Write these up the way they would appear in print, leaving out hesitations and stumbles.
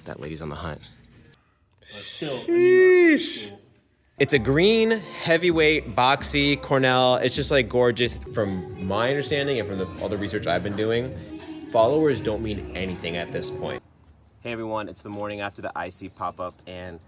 That lady's on the hunt. Still, It's a green, heavyweight, boxy Cornell. It's just like gorgeous. From my understanding and from all the research I've been doing, followers don't mean anything at this point. Hey everyone, it's the morning after the IC pop-up, and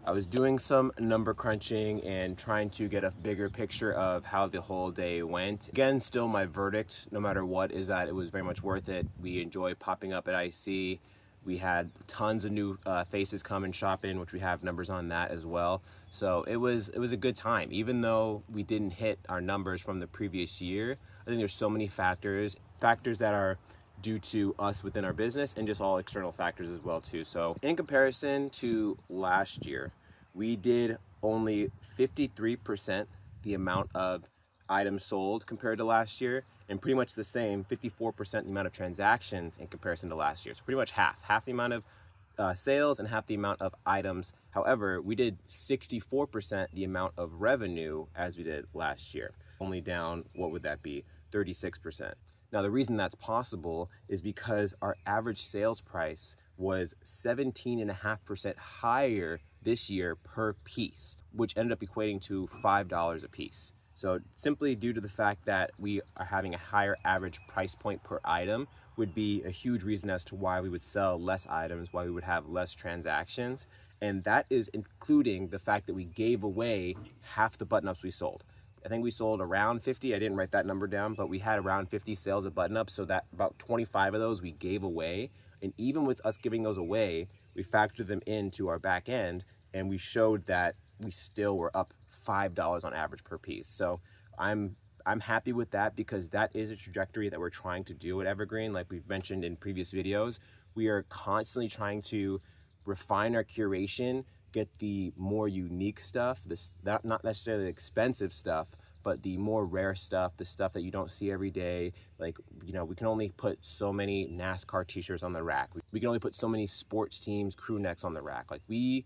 I was doing some number crunching and trying to get a bigger picture of how the whole day went. Again, still my verdict, no matter what, is that it was very much worth it. We enjoy popping up at IC. We had tons of new faces come and shop in, which we have numbers on that as well. So it was a good time. Even though we didn't hit our numbers from the previous year, I think there's so many factors that are due to us within our business and just all external factors as well too. So in comparison to last year, we did only 53% the amount of items sold compared to last year, and pretty much the same 54% the amount of transactions in comparison to last year. So pretty much half the amount of sales and half the amount of items. However, we did 64% the amount of revenue as we did last year, only down, what would that be, 36%. Now, the reason that's possible is because our average sales price was 17.5% higher this year per piece, which ended up equating to $5 a piece. So simply due to the fact that we are having a higher average price point per item would be a huge reason as to why we would sell less items, why we would have less transactions. And that is including the fact that we gave away half the button-ups we sold. I think we sold around 50, I didn't write that number down, but we had around 50 sales of button-ups, so that about 25 of those we gave away. And even with us giving those away, we factored them into our back end, and we showed that we still were up $5 on average per piece. So I'm happy with that, because that is a trajectory that we're trying to do at Evergreen. Like we've mentioned in previous videos, we are constantly trying to refine our curation, get the more unique stuff, not necessarily expensive stuff, but the more rare stuff, the stuff that you don't see every day. Like, you know, we can only put so many NASCAR t-shirts on the rack. We can only put so many sports teams crew necks on the rack. Like we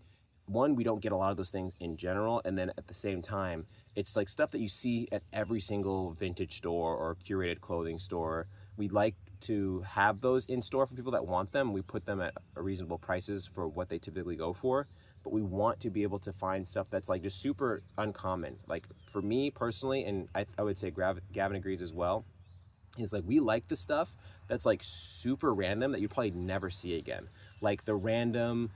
don't get a lot of those things in general, and then at the same time, it's like stuff that you see at every single vintage store or curated clothing store. We like to have those in store for people that want them. We put them at reasonable prices for what they typically go for, but we want to be able to find stuff that's like just super uncommon. Like for me personally, and I would say Gavin agrees as well, is like we like the stuff that's like super random that you probably never see again. Like the random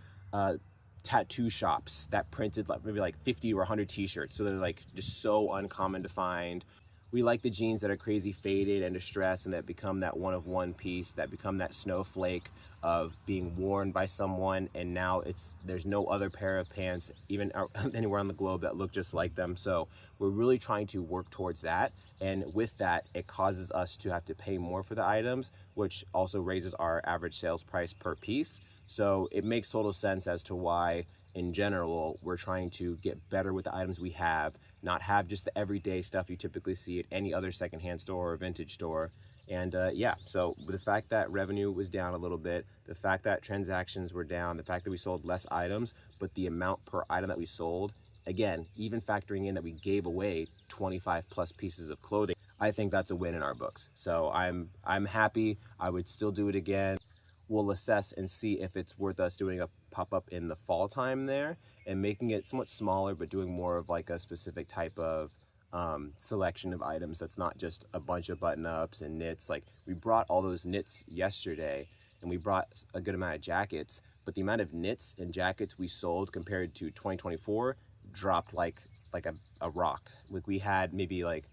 tattoo shops that printed like maybe like 50 or 100 t-shirts, so they're like just so uncommon to find. We like the jeans that are crazy faded and distressed and that become that one piece, that become that snowflake of being worn by someone, and now there's no other pair of pants even anywhere on the globe that look just like them. So we're really trying to work towards that, and with that it causes us to have to pay more for the items, which also raises our average sales price per piece. So it makes total sense as to why in general we're trying to get better with the items we have, not have just the everyday stuff you typically see at any other secondhand store or vintage store. And yeah, so the fact that revenue was down a little bit, the fact that transactions were down, the fact that we sold less items, but the amount per item that we sold, again, even factoring in that we gave away 25 plus pieces of clothing, I think that's a win in our books. So I'm happy. I would still do it again. We'll assess and see if it's worth us doing a pop-up in the fall time there and making it somewhat smaller, but doing more of like a specific type of selection of items that's not just a bunch of button-ups and knits. Like we brought all those knits yesterday, and we brought a good amount of jackets, but the amount of knits and jackets we sold compared to 2024 dropped like a rock. Like we had maybe like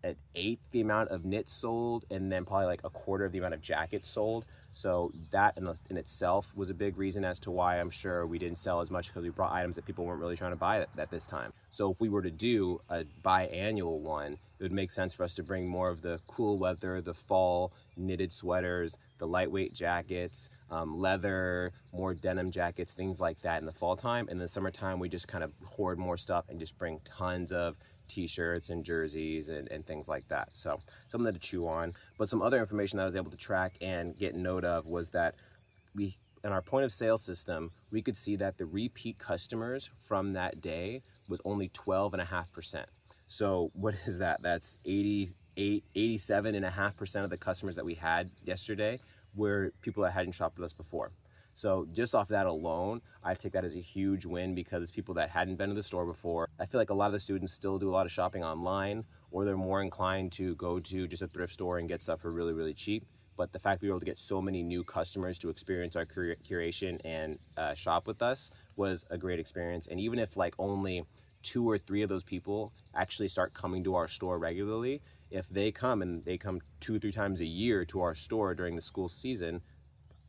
an eighth the amount of knits sold, and then probably like a quarter of the amount of jackets sold. So that in itself was a big reason as to why I'm sure we didn't sell as much, because we brought items that people weren't really trying to buy at this time. So if we were to do a biannual one, it would make sense for us to bring more of the cool weather, the fall knitted sweaters, the lightweight jackets, leather, more denim jackets, things like that in the fall time. And in the summertime, we just kind of hoard more stuff and just bring tons of t-shirts and jerseys and things like that. So something to chew on. But some other information that I was able to track and get note of was that in our point of sale system, we could see that the repeat customers from that day was only 12.5%. So what is that? That's 87.5% of the customers that we had yesterday were people that hadn't shopped with us before. So just off that alone, I take that as a huge win because it's people that hadn't been to the store before. I feel like a lot of the students still do a lot of shopping online, or they're more inclined to go to just a thrift store and get stuff for really, really cheap. But the fact we were able to get so many new customers to experience our curation and shop with us was a great experience. And even if like only 2 or 3 of those people actually start coming to our store regularly, if they come and they come 2 or 3 times a year to our store during the school season,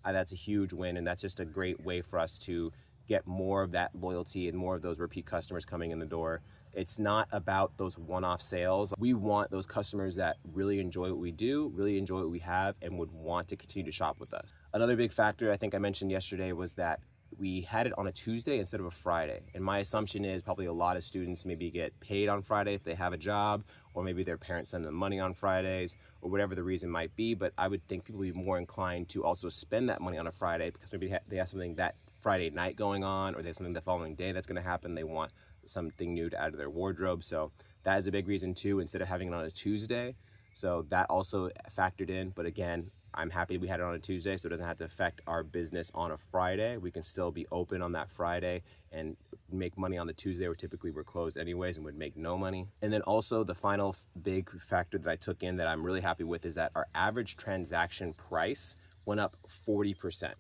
that's a huge win. And that's just a great way for us to get more of that loyalty and more of those repeat customers coming in the door. It's not about those one-off sales. We want those customers that really enjoy what we do, really enjoy what we have, and would want to continue to shop with us. Another big factor I think I mentioned yesterday was that we had it on a Tuesday instead of a Friday. And my assumption is probably a lot of students maybe get paid on Friday if they have a job, or maybe their parents send them money on Fridays, or whatever the reason might be. But I would think people would be more inclined to also spend that money on a Friday because maybe they have something that Friday night going on, or they have something the following day that's going to happen. They want something new to add to their wardrobe. So that is a big reason too, instead of having it on a Tuesday. So that also factored in. But again, I'm happy we had it on a Tuesday, so it doesn't have to affect our business on a Friday. We can still be open on that Friday and make money on the Tuesday, where typically we're closed anyways and would make no money. And then also the final big factor that I took in that I'm really happy with is that our average transaction price went up 40%.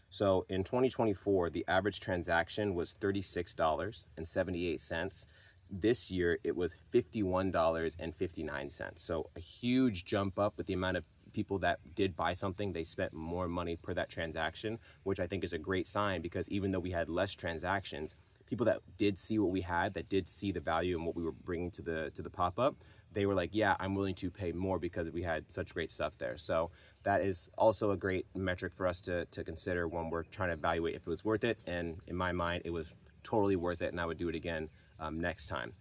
So in 2024, the average transaction was $36.78. This year, it was $51.59. So a huge jump up with the amount of people that did buy something. They spent more money per that transaction, which I think is a great sign, because even though we had less transactions, people that did see what we had, that did see the value and what we were bringing to the pop-up, they were like, yeah, I'm willing to pay more because we had such great stuff there. So that is also a great metric for us to consider when we're trying to evaluate if it was worth it. And in my mind, it was totally worth it, and I would do it again next time.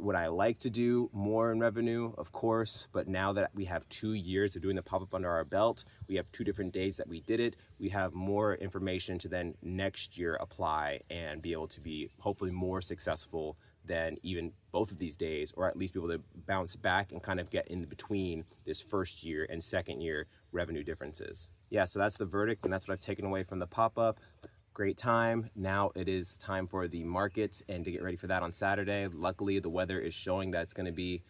Would I like to do more in revenue? Of course, but now that we have 2 years of doing the pop-up under our belt, we have 2 different days that we did it, we have more information to then next year apply and be able to be hopefully more successful than even both of these days, or at least be able to bounce back and kind of get in between this first year and second year revenue differences. Yeah, so that's the verdict, and that's what I've taken away from the pop-up. Great time. Now it is time for the markets and to get ready for that on Saturday. Luckily, the weather is showing that it's going to be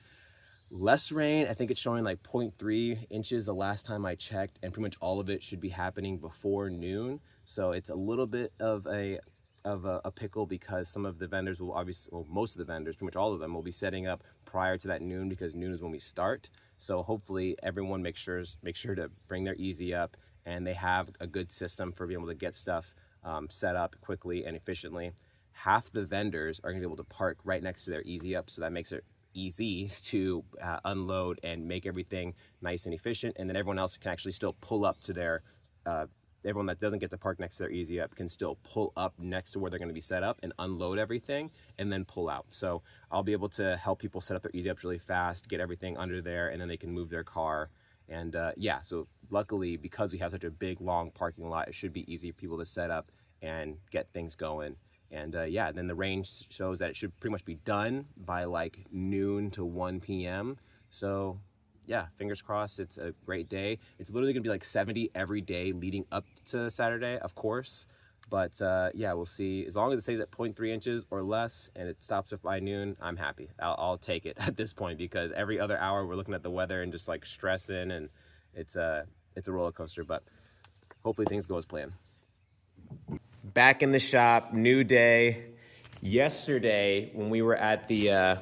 less rain. I think it's showing like 0.3 inches the last time I checked, and pretty much all of it should be happening before noon. So it's a little bit of a pickle, because some of the vendors will obviously, well, most of the vendors, pretty much all of them, will be setting up prior to that noon, because noon is when we start. So hopefully everyone make sure to bring their Easy Up, and they have a good system for being able to get stuff set up quickly and efficiently. Half the vendors are going to be able to park right next to their Easy Up, so that makes it easy to unload and make everything nice and efficient. And then everyone else can actually still pull up to their everyone that doesn't get to park next to their Easy Up can still pull up next to where they're going to be set up and unload everything and then pull out. So I'll be able to help people set up their Easy Ups really fast, get everything under there, and then they can move their car. And yeah, so luckily, because we have such a big, long parking lot, it should be easy for people to set up and get things going. And yeah, then the range shows that it should pretty much be done by like noon to 1 p.m. So yeah, fingers crossed. It's a great day. It's literally gonna be like 70 every day leading up to Saturday, of course. But yeah, we'll see. As long as it stays at 0.3 inches or less and it stops by noon, I'm happy. I'll take it at this point, because every other hour we're looking at the weather and just like stressing, and it's a roller coaster, but hopefully things go as planned. Back in the shop, new day. Yesterday when we were at the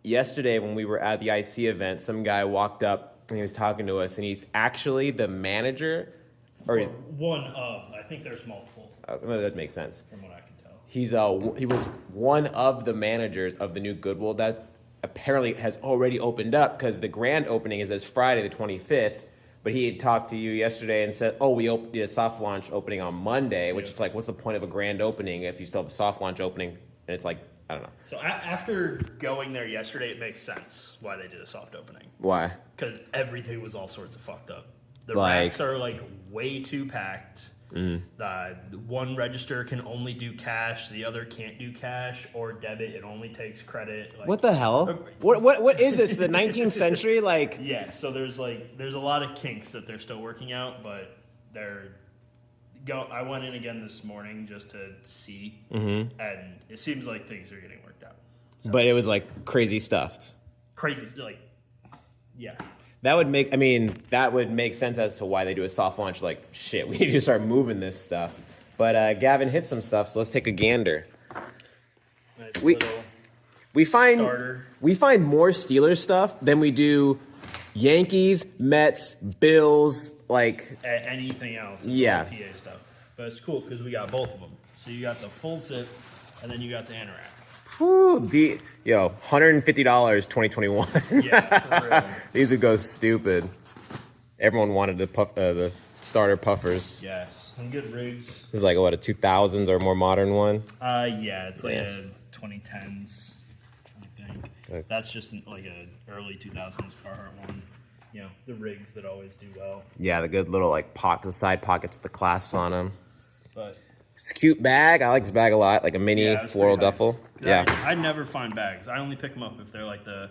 IC event, some guy walked up and he was talking to us, and he's actually the manager, or he's one of. I think there's multiple. Well, that makes sense. From what I can tell. He was one of the managers of the new Goodwill that apparently has already opened up, because the grand opening is this Friday the 25th. But he had talked to you yesterday and said, oh, we did a soft launch opening on Monday, which is like, what's the point of a grand opening if you still have a soft launch opening? And it's like, I don't know. So after going there yesterday, it makes sense why they did a soft opening. Why? Because everything was all sorts of fucked up. The like, racks are like way too packed. One register can only do cash, the other can't do cash or debit. It only takes credit. Like, what the hell? What is this? The 19th century? Like, yeah. So there's a lot of kinks that they're still working out, but I went in again this morning just to see, Mm-hmm. and it seems like things are getting worked out. So, But it was like crazy stuffed. crazy, like, yeah. That would make sense as to why they do a soft launch. Like, shit, we need to start moving this stuff. But Gavin hit some stuff, so let's take a gander. Nice We- little We find starter. more Steelers stuff than we do Yankees, Mets, Bills, like Anything else. It's Yeah. all PA stuff. But it's cool because we got both of them. So you got the full zip, and then you got the anorak. $150 2021. Yeah, for real. These would go stupid. Everyone wanted the starter puffers. Yes, and good rigs. This is like what, a 2000s or more modern one? Yeah, it's like Yeah. a 2010s, I think. Okay. That's just like a early 2000s Carhartt one. You know, the rigs that always do well. Yeah, the good little like the side pockets with the clasps on them. But It's a cute bag. I like this bag a lot, like a mini yeah, it's floral pretty nice. duffel. Yeah. I never find bags. I only pick them up if they're like the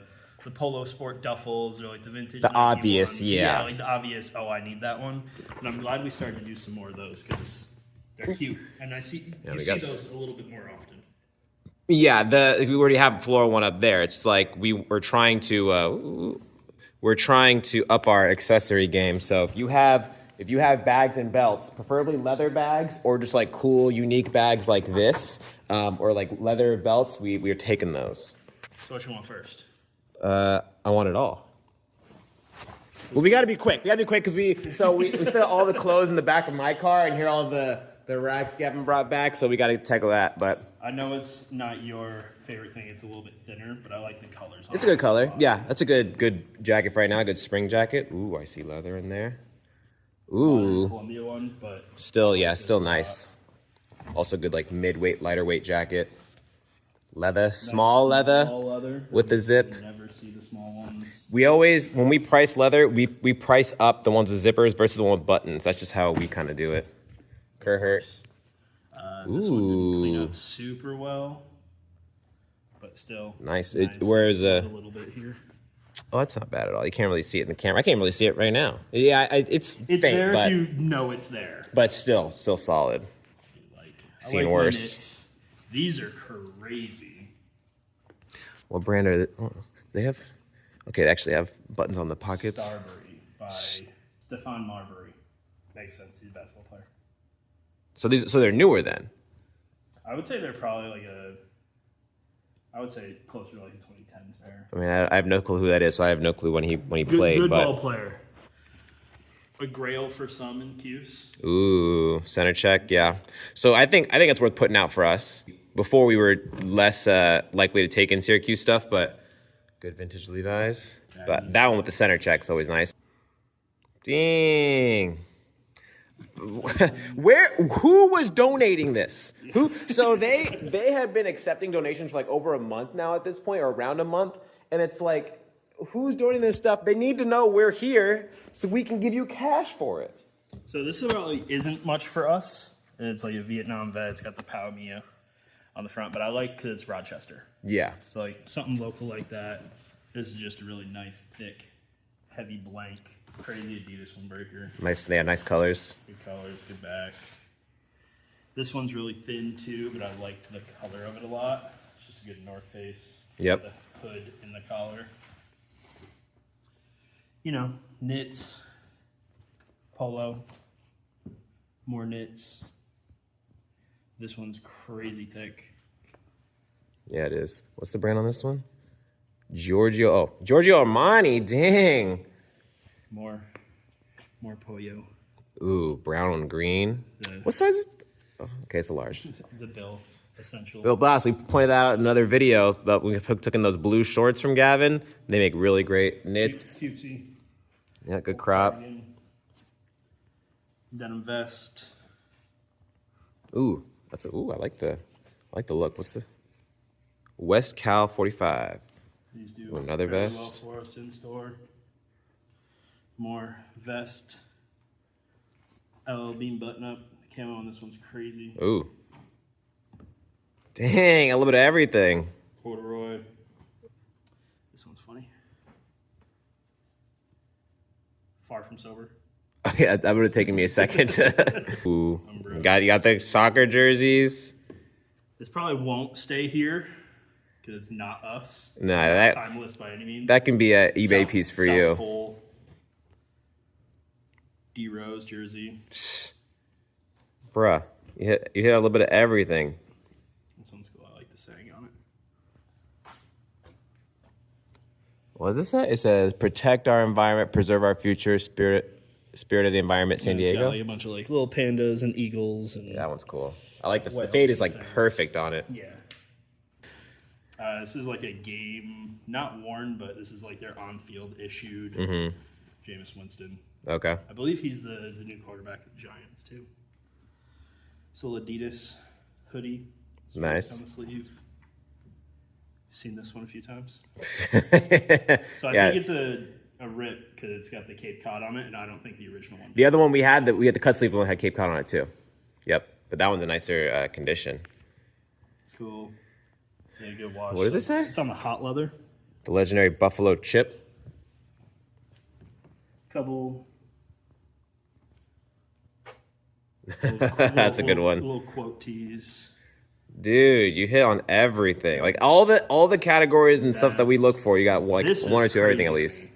Polo Sport duffels or like the vintage. The Nike obvious, ones. yeah. Like the obvious. Oh, I need that one. And I'm glad we started to do some more of those because they're cute. And I see Yeah, you we see got those a little bit more often. Yeah, we already have a floral one up there. It's like we're trying to up our accessory game. So if you have bags and belts, preferably leather bags or just like cool, unique bags like this, or like leather belts, we're taking those. So what you want first? I want it all. Well, we got to be quick. We got to be quick because we still have all the clothes in the back of my car, and here are all the racks Gavin brought back. So we got to tackle that. But I know it's not your favorite thing. It's a little bit thinner, but I like the colors. it's a good color. Yeah, that's a good jacket for right now. Good spring jacket. Ooh, I see leather in there. Ooh, Columbia one, but still nice. Also good like mid-weight, lighter weight jacket. Leather, small leather with the zip. You never see the small ones. We always, when we price leather, we price up the ones with zippers versus the one with buttons. That's just how we kind of do it. Kerhert. This one didn't clean up super well, but still Nice. nice. Where's a little bit here. Oh, that's not bad at all. You can't really see it in the camera. I can't really see it right now. Yeah, it's faint, there but, if you know it's there. but still solid. Like, Seen my worse. knits. These are crazy. What brand are they have? Okay, they actually have buttons on the pockets. Starbury by Stefan Marbury. Makes sense. He's a basketball player. So they're newer then. I would say they're probably I would say closer to like a 2010s pair. I mean, I have no clue who that is, so I have no clue when he played. Good but ball player. A Grail for some in Cuse. ooh, center check, yeah. So I think it's worth putting out for us. Before we were less likely to take in Syracuse stuff, but good vintage Levi's. But that one with the center check is always nice. Dang. Who was donating this? So they have been accepting donations for like over a month now at this point, or around a month, and it's like, who's donating this stuff? They need to know we're here so we can give you cash for it. So this probably isn't much for us. It's like a Vietnam vet. It's got the Pao Mia on the front, but I like because it's Rochester. Yeah. So like something local like that. This is just a really nice, thick, heavy blank, crazy Adidas windbreaker. Nice. They have nice colors. Good colors, good back. This one's really thin too, but I liked the color of it a lot. It's just a good North Face. Yep. The hood and the collar. You know, knits, polo, more knits. This one's crazy thick. Yeah, it is. What's the brand on this one? Giorgio Armani. Dang. More Pollo. Ooh, brown and green. What size is? Oh, okay, it's a large. The Bill Essential. Bill Blast. We pointed that out in another video, but we took in those blue shorts from Gavin. They make really great knits. Cutesy. Yeah, good crop. Cardigan. Denim vest. Ooh, I like the look. What's the West Cal 45? These do Ooh, another very vest. well for us in store. More vest. LL Bean button up. The camo on this one's crazy. Ooh. Dang, a little bit of everything. Corduroy. This one's funny. Far from sober. Yeah, that would have taken me a second to. Ooh, you got the soccer jerseys. This probably won't stay here because it's not us. No, Not that timeless by any means. that can be an eBay piece for you. Pole, D Rose jersey. Bruh, you hit a little bit of everything. This one's cool. I like the saying on it. What does it say? It says, "Protect our environment, preserve our future, spirit of the environment, San It's got, Diego." like, a bunch of like little pandas and eagles and Yeah, that one's cool. I like the fade is like perfect on it. yeah. This is like a game, not worn, but this is like their on-field issued. Jameis Winston. Okay. I believe he's the new quarterback of the Giants too. So Adidas hoodie. Nice. On the sleeve. Seen this one a few times. So So I think it's a rip because it's got the Cape Cod on it, and I don't think the original one. The other one we had the cut sleeve one had Cape Cod on it too. Yep, but that one's a nicer condition. It's cool. Yeah, good wash. What does it say? It's on the hot leather. The legendary Buffalo Chip. Couple. That's a good one. Little quote tees. Dude, you hit on everything. Like all the categories and stuff that we look for, you got like one or two everything at least.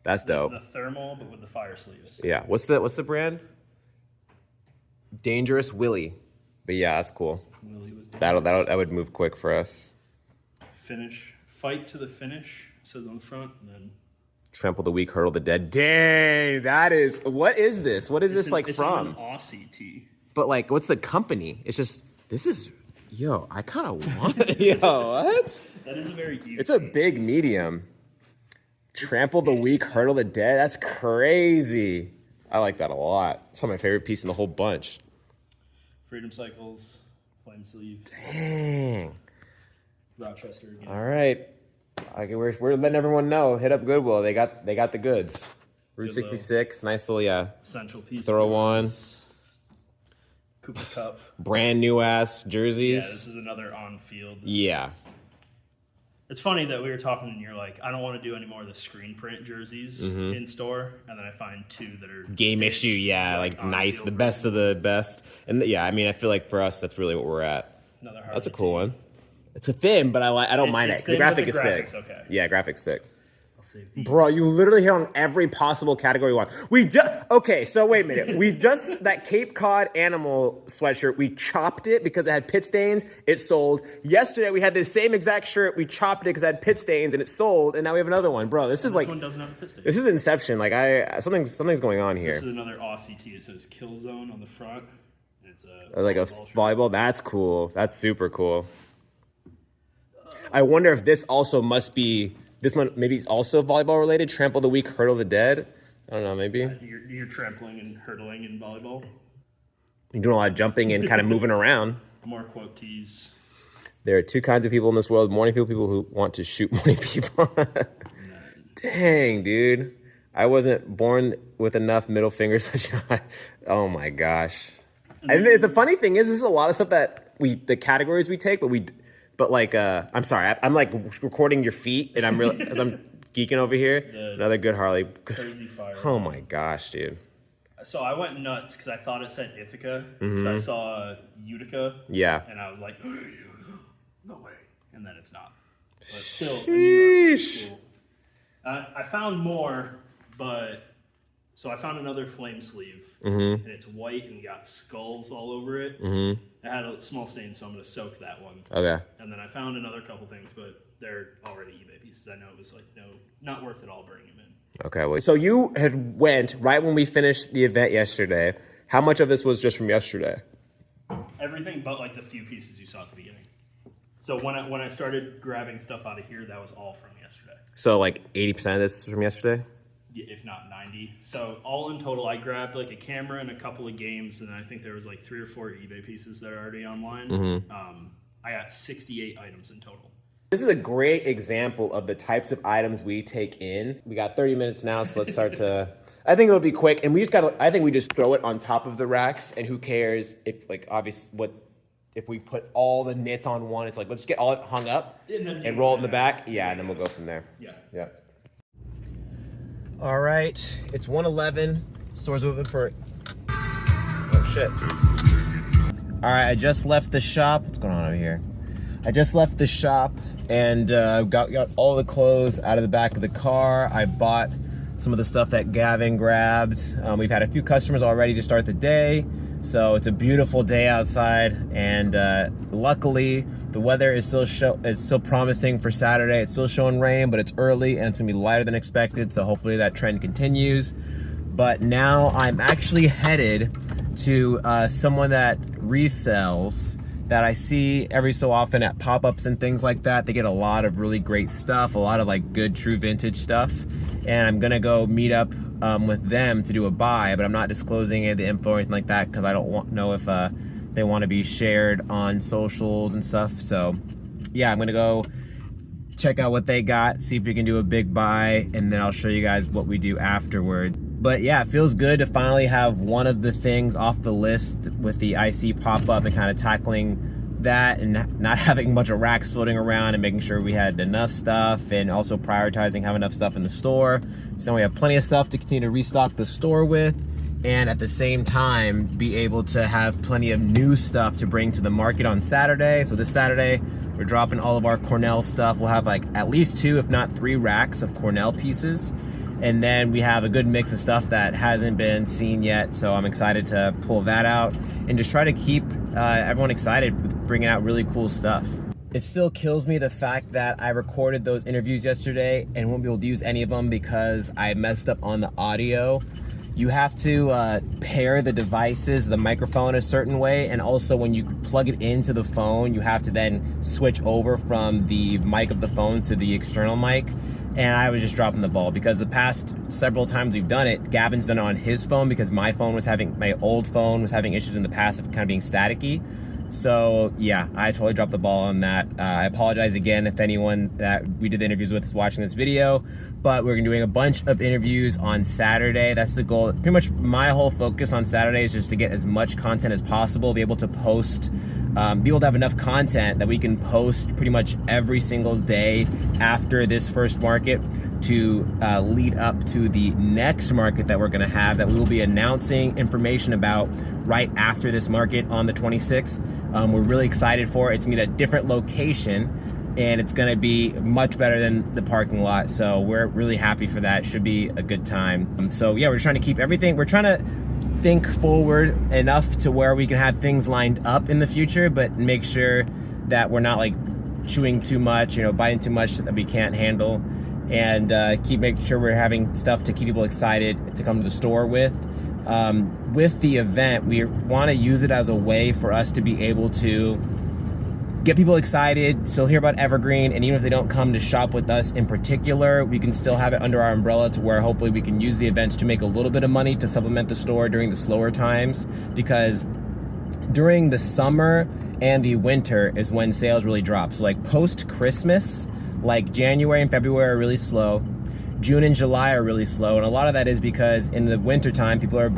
That's dope. The thermal, but with the fire sleeves. Yeah. What's the brand? Dangerous Willie. But yeah, that's cool. Willie was That would move quick for us. Finish. Fight to the finish. Says on the front, and then Trample the weak, hurdle the dead. Dang, that is. What is this? What is this like it's from? an Aussie tee. But like, what's the company? It's just this is. Yo, I kind of want. Yo, what? That is a very cute. It's a big medium. Trample the weak, hurdle the dead. That's crazy. I like that a lot. It's probably my favorite piece in the whole bunch. Freedom Cycles, flame sleeves. Dang. Rochester again. All right. Okay, we're letting everyone know. Hit up Goodwill. They got the goods. Route Goodwill. 66. Nice little Essential piece. throw one. Cooper Cup. Brand new ass jerseys. Yeah, this is another on-field. Yeah. It's funny that we were talking and you're like, I don't want to do any more of the screen print jerseys in store, and then I find two that are Game stitched, issue, yeah, like nice, on-field the best of the best. And yeah, I mean, I feel like for us, that's really what we're at. Another That's a cool one. It's a thin, but I don't mind it. It's The thin, graphic but is the sick. graphic's okay. Yeah, graphics sick. I'll save these. Bro, you literally hit on every possible category one. Okay, so wait a minute. We just that Cape Cod animal sweatshirt. We chopped it because it had pit stains. It sold. Yesterday we had the same exact shirt. We chopped it because it had pit stains and it sold. And now we have another one, bro. This is like This one doesn't have a piston. this is Inception. Like something's going on here. This is another Aussie tee. It says Kill Zone on the front. It's Like a shirt. volleyball. That's cool. That's super cool. I wonder if this also must be this one. Maybe it's also volleyball related. Trample the weak, hurdle the dead. I don't know. Maybe You're trampling and hurdling in volleyball. you're doing a lot of jumping and kind of moving around. More quote tees. There are two kinds of people in this world: morning people who want to shoot morning people. Dang, dude. I wasn't born with enough middle fingers. Oh my gosh. And the funny thing is, this is a lot of stuff that the categories we take, but like, I'm sorry, I'm like recording your feet, and I'm geeking over here. Another good Harley. Crazy fire. Oh my gosh, dude. So I went nuts because I thought it said Ithaca. Because I saw Utica. Yeah. And I was like, no way. And then it's not. But still, Sheesh. cool. I found more, but so I found another flame sleeve, and it's white and got skulls all over it. It had a small stain, so I'm gonna soak that one. Okay. And then I found another couple things, but they're already eBay pieces. I know it was like not worth it all bringing them in. Okay. Well, so you had went right when we finished the event yesterday. How much of this was just from yesterday? Everything but like the few pieces you saw at the beginning. So when I started grabbing stuff out of here, that was all from yesterday. So like 80% of this is from yesterday? If not 90. So all in total, I grabbed like a camera and a couple of games, and I think there was like 3 or 4 eBay pieces that are already online. I got 68 items in total. This is a great example of the types of items we take in. We got 30 minutes now, so let's start to... I think it'll be quick, and I think we just throw it on top of the racks, and who cares if, like, obviously, if we put all the knits on one, it's like, let's get all it hung up and roll it in the back. Yeah, and then we'll go from there. Yeah. Yeah. All right, it's 1:11. Store's open for, oh shit. All right, I just left the shop. What's going on over here? I just left the shop and got all the clothes out of the back of the car. I bought some of the stuff that Gavin grabbed. We've had a few customers already to start the day. So it's a beautiful day outside, and luckily the weather is still promising for Saturday. It's still showing rain, but it's early and it's gonna be lighter than expected. So hopefully that trend continues. But now I'm actually headed to someone that resells, that I see every so often at pop-ups and things like that. They get a lot of really great stuff, a lot of like good true vintage stuff. And I'm gonna go meet up with them to do a buy, but I'm not disclosing any of the info or anything like that because I don't know if they want to be shared on socials and stuff. So yeah, I'm gonna go check out what they got, see if we can do a big buy, and then I'll show you guys what we do afterward. But yeah, it feels good to finally have one of the things off the list with the IC pop-up and kind of tackling that and not having a bunch of racks floating around and making sure we had enough stuff, and also prioritizing having enough stuff in the store. So we have plenty of stuff to continue to restock the store with, and at the same time be able to have plenty of new stuff to bring to the market on Saturday. So this Saturday, we're dropping all of our Cornell stuff. We'll have like at least 2, if not 3 racks of Cornell pieces. And then we have a good mix of stuff that hasn't been seen yet. So I'm excited to pull that out and just try to keep everyone excited with bringing out really cool stuff. It still kills me the fact that I recorded those interviews yesterday and won't be able to use any of them because I messed up on the audio. You have to pair the devices, the microphone a certain way, and also when you plug it into the phone, you have to then switch over from the mic of the phone to the external mic. And I was just dropping the ball because the past several times we've done it, Gavin's done it on his phone because my old phone was having issues in the past of kind of being staticky. So yeah, I totally dropped the ball on that. I apologize again if anyone that we did the interviews with is watching this video, but we're doing a bunch of interviews on Saturday. That's the goal. Pretty much my whole focus on Saturday is just to get as much content as possible, be able to post, be able to have enough content that we can post pretty much every single day after this first market to lead up to the next market that we're gonna have, that we will be announcing information about right after this market on the 26th. We're really excited for it. It's gonna be at a different location and it's gonna be much better than the parking lot. So we're really happy for that. Should be a good time. So yeah, we're trying to keep everything, we're trying to think forward enough to where we can have things lined up in the future, but make sure that we're not like chewing too much, biting too much that we can't handle, and keep making sure we're having stuff to keep people excited to come to the store with. With the event, we want to use it as a way for us to be able to get people excited, still hear about Evergreen, and even if they don't come to shop with us in particular, we can still have it under our umbrella to where hopefully we can use the events to make a little bit of money to supplement the store during the slower times, because during the summer and the winter is when sales really drop. So like post-Christmas, like January and February are really slow. June and July are really slow, and a lot of that is because in the wintertime, people are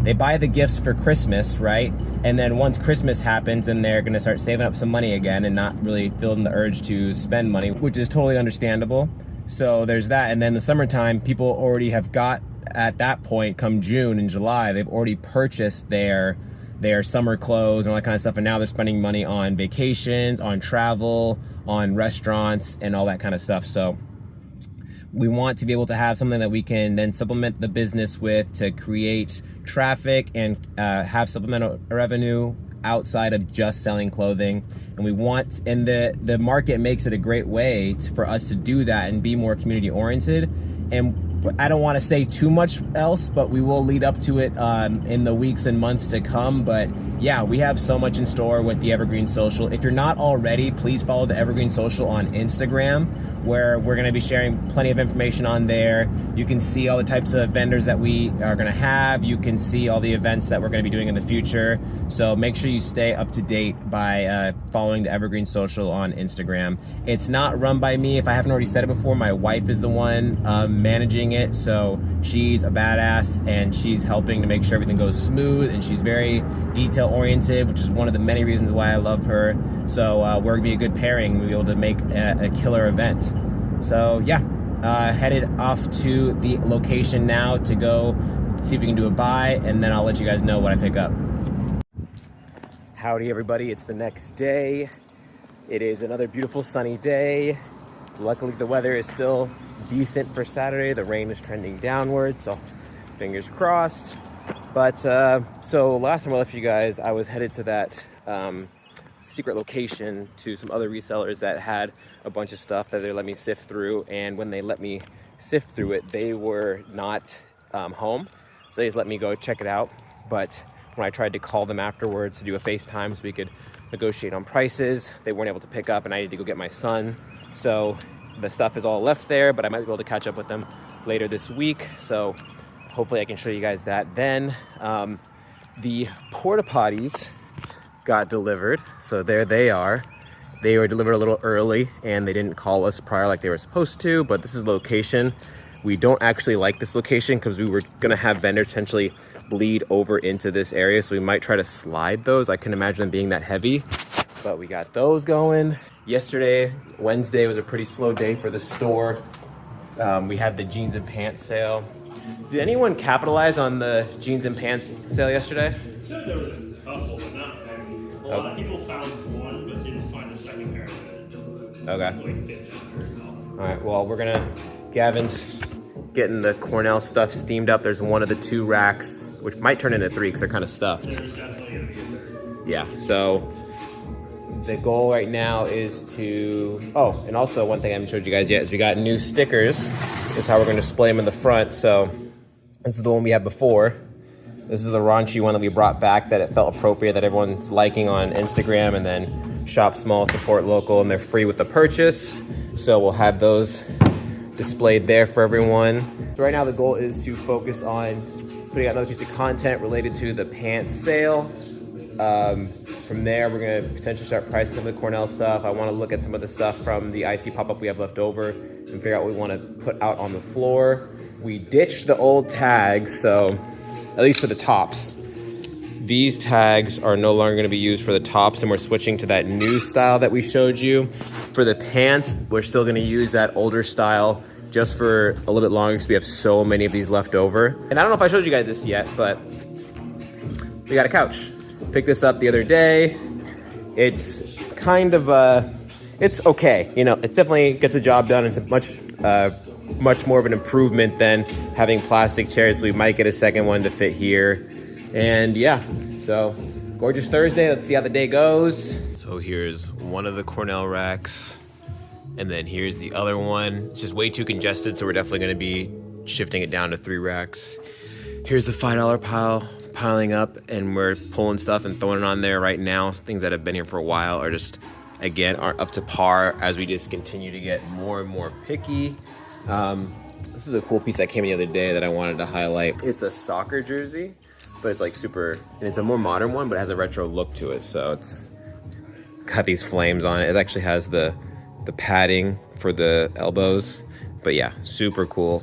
they buy the gifts for Christmas, right? And then once Christmas happens, then they're gonna start saving up some money again and not really feeling the urge to spend money, which is totally understandable. So there's that, and then the summertime, people already have got, at that point, come June and July, they've already purchased their summer clothes and all that kind of stuff, and now they're spending money on vacations, on travel, on restaurants, and all that kind of stuff. So we want to be able to have something that we can then supplement the business with to create traffic and have supplemental revenue outside of just selling clothing. And we want, and the market makes it a great way for us to do that and be more community oriented. And I don't want to say too much else, but we will lead up to it in the weeks and months to come. But yeah, we have so much in store with the Evergreen Social. If you're not already, please follow the Evergreen Social on Instagram, where we're going to be sharing plenty of information on there. You can see all the types of vendors that we are going to have. You can see all the events that we're going to be doing in the future. So make sure you stay up to date by following the Evergreen Social on Instagram. It's not run by me. If I haven't already said it before, my wife is the one managing it. So she's a badass and she's helping to make sure everything goes smooth, and she's very detail oriented, which is one of the many reasons why I love her. So we're gonna be a good pairing. We'll be able to make a killer event. So yeah, headed off to the location now to go see if we can do a buy, and then I'll let you guys know what I pick up. Howdy everybody, it's the next day. It is another beautiful sunny day. Luckily the weather is still decent for Saturday. The rain is trending downward, so fingers crossed. But so last time I left you guys, I was headed to that secret location to some other resellers that had a bunch of stuff that they let me sift through, and when they let me sift through it, they were not home, so they just let me go check it out. But when I tried to call them afterwards to do a FaceTime so we could negotiate on prices, they weren't able to pick up, and I needed to go get my son. So the stuff is all left there, but I might be able to catch up with them later this week, so hopefully I can show you guys that then. The porta potties got delivered, so there they are. They were delivered a little early and they didn't call us prior like they were supposed to, but this is the location. We don't actually like this location because we were gonna have vendors potentially bleed over into this area, so we might try to slide those. I can imagine them being that heavy, but we got those going. Yesterday, Wednesday, was a pretty slow day for the store. We had the jeans and pants sale. Did anyone capitalize on the jeans and pants sale yesterday? Yeah, there was a couple, but not many. A lot of people found one, but didn't find a second pair of it. Okay. All right, well, Gavin's getting the Cornell stuff steamed up. There's one of the 2 racks, which might turn into 3 because they're kind of stuffed. There's definitely gonna be a third. Yeah, so the goal right now is to, oh, and also one thing I haven't showed you guys yet is we got new stickers. This is how we're gonna display them in the front. So this is the one we had before. This is the raunchy one that we brought back that it felt appropriate, that everyone's liking on Instagram, and then shop small, support local, and they're free with the purchase. So we'll have those displayed there for everyone. So right now the goal is to focus on putting out another piece of content related to the pants sale. From there, we're gonna potentially start pricing some of the Cornell stuff. I wanna look at some of the stuff from the IC pop-up we have left over and figure out what we wanna put out on the floor. We ditched the old tags, so at least for the tops. These tags are no longer gonna be used for the tops, and we're switching to that new style that we showed you. For the pants, we're still gonna use that older style just for a little bit longer because we have so many of these left over. And I don't know if I showed you guys this yet, but we got a couch. Picked this up the other day. It's kind of, it's okay. You know, it definitely gets the job done. It's a much more of an improvement than having plastic chairs, so we might get a second one to fit here. And yeah, so gorgeous Thursday. Let's see how the day goes. So here's one of the Cornell racks, and then here's the other one. It's just way too congested, so we're definitely gonna be shifting it down to 3 racks. Here's the $5 pile piling up, and we're pulling stuff and throwing it on there right now. Things that have been here for a while are just, again, aren't up to par as we just continue to get more and more picky. This is a cool piece that came in the other day that I wanted to highlight. It's a soccer jersey, but it's like super, and it's a more modern one, but it has a retro look to it. So it's got these flames on it. It actually has the padding for the elbows, but yeah, super cool.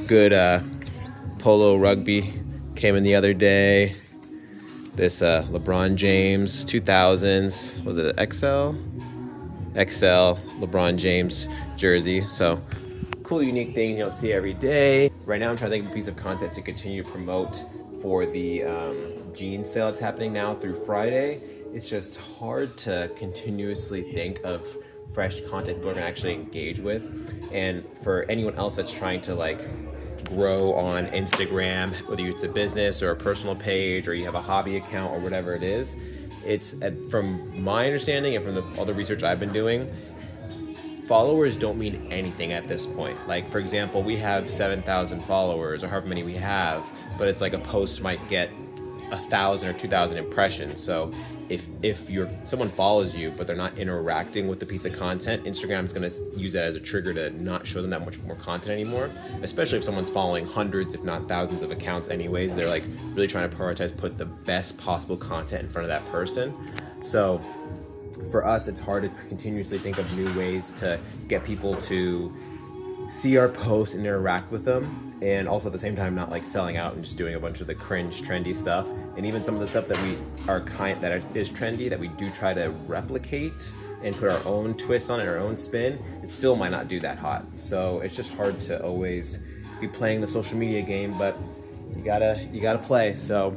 Good polo rugby came in the other day. This LeBron James 2000s, was it an XL LeBron James jersey. So cool, unique things you don't see every day. Right now I'm trying to think of a piece of content to continue to promote for the jean sale that's happening now through Friday. It's just hard to continuously think of fresh content people are gonna actually engage with. And for anyone else that's trying to like grow on Instagram, whether it's a business or a personal page or you have a hobby account or whatever it is, it's from my understanding and from all the research I've been doing, followers don't mean anything at this point. Like for example, we have 7,000 followers or however many we have, but it's like a post might get 1,000 or 2,000 impressions. So if someone follows you but they're not interacting with the piece of content, Instagram's gonna use that as a trigger to not show them that much more content anymore, especially if someone's following hundreds if not thousands of accounts anyways. They're like really trying to prioritize, put the best possible content in front of that person. So for us, it's hard to continuously think of new ways to get people to see our posts and interact with them, and also at the same time not like selling out and just doing a bunch of the cringe trendy stuff. And even some of the stuff that is trendy that we do try to replicate and put our own twist on it, our own spin, it still might not do that hot. So it's just hard to always be playing the social media game, but you gotta play. So